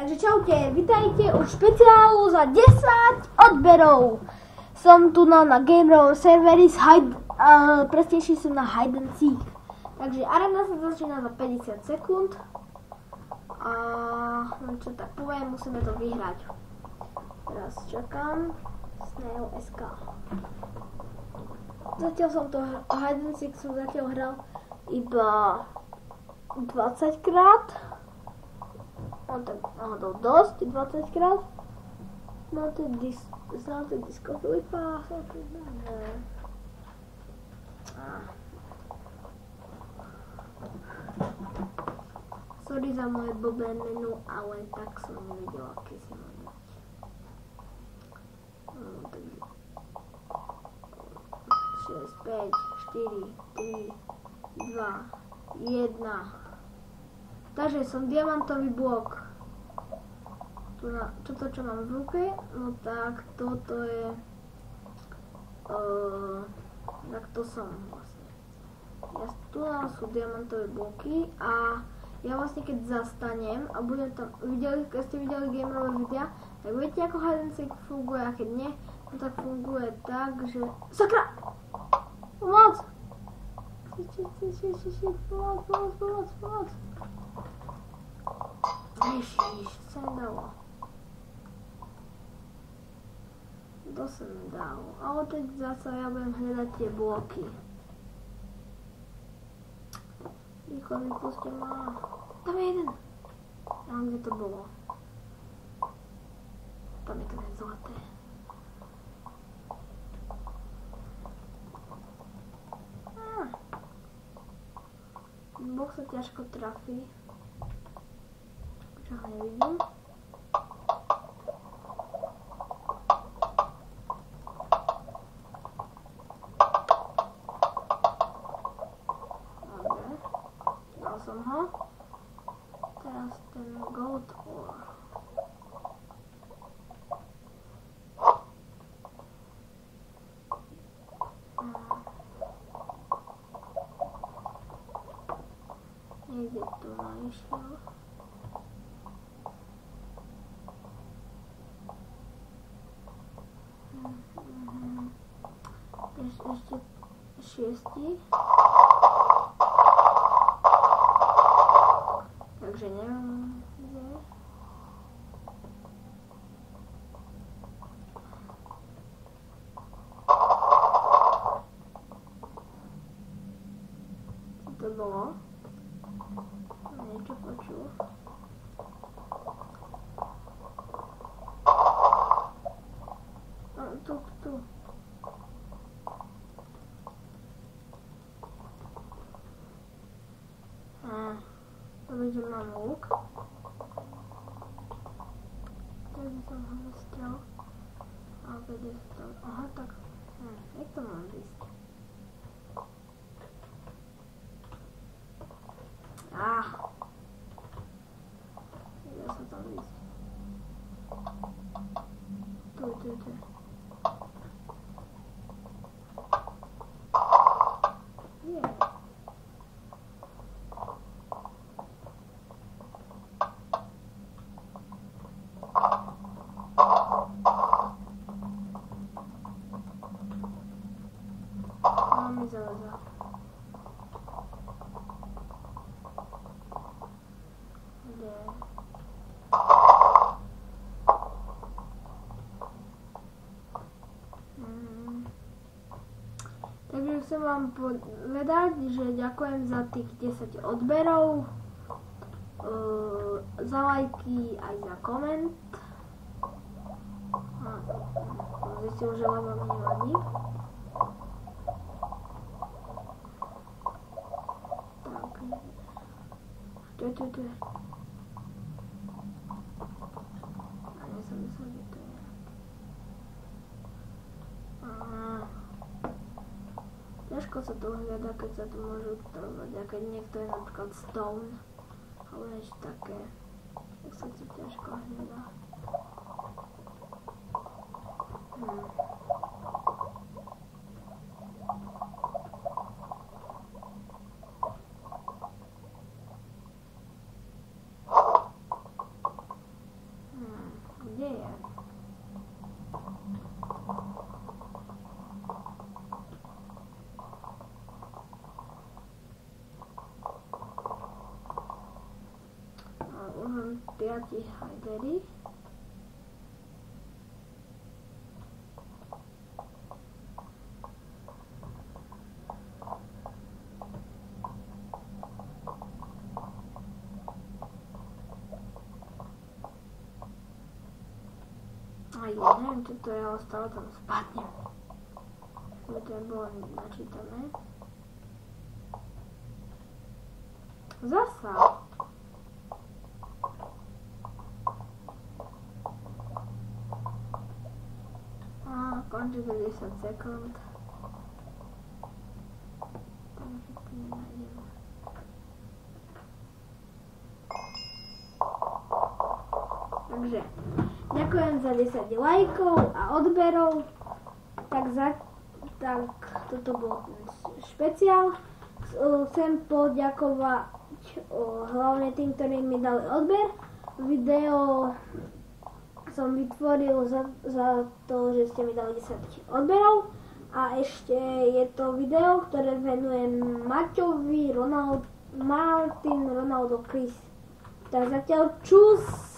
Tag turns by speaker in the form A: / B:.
A: Takže čaute, vitajte u špeciálu za 10 odberov. Som tu na gamerovom serveri, presnejšie som na Hide and Seek. Takže arena sa začína za 50 sekúnd. A čo tak poviem, musíme to vyhrať. Teraz čakám. Snail.sk. Zatiaľ som to Hide and Seek som zatiaľ hral iba 20 krát. No tak náhodou dosť, 20 krát. Znáte Disco Filipa? Sorry za moje blbé menu, ale tak som nevedela, aké si mám dať. Takže 6, 5, 4, 3, 2, 1. Takže som diamantový blok. Toto, čo mám v ruke, no tak toto je... tak to som vlastne. Tu sú diamantové bloky a ja vlastne keď zastanem a budem tam... keď ste videli gamerové videa, tak viete ako Hide and Seek funguje a keď nie, no tak funguje tak, že... Sakra! Pomoc! Pomoc! Ježiš, čo sa mi dalo? To sa mi dalo. Ale teď zase ja budem hľadať tie bloky. Rýchlo mi puste ma. Tam je jeden. A kde to bolo? Tam je to zlaté. Boh sa ťažko trafí. Čo ho nevidím. Dobre. Dal som ho. Teraz ten gold ore. Niekde tu našiel. Ešte 6. Takže neviem, kde. Co to bolo? Niečo počul. Tu. Že mám luk. Tak by som ho nestrel. A vedie sa to. Aha, tak. Jak to mám výsť? Dá sa tam výsť. Tu. Mi zaleza. Kde? Takže chcem vám povedať, že ďakujem za tých 10 odberov, za lajky aj za koment. Zistil, že lava mi nevadí. Tu. A nie som myslel, že to je. Ťažko sa to hľadá, keď sa to môže trvať. A keď niekto je napríklad stone, alebo niečo také, tak sa to ťažko hľadá. 5 hajdery. Aj neviem, čo to je, ale stále tam spadnem. To bolo načítané. Zasa. Končí za 10 sekúnd. Takže tu nenájdem. Takže ďakujem za 10 lajkov a odberov. Tak toto bol ten špeciál. Chcem poďakovať hlavne tým, ktorí mi dali odber. Video som vytvoril za to, že ste mi dali 10 odberov. A ešte je to video, ktoré venujem Maťovi, Martin, Ronaldo, Chris. Tak zatiaľ čus!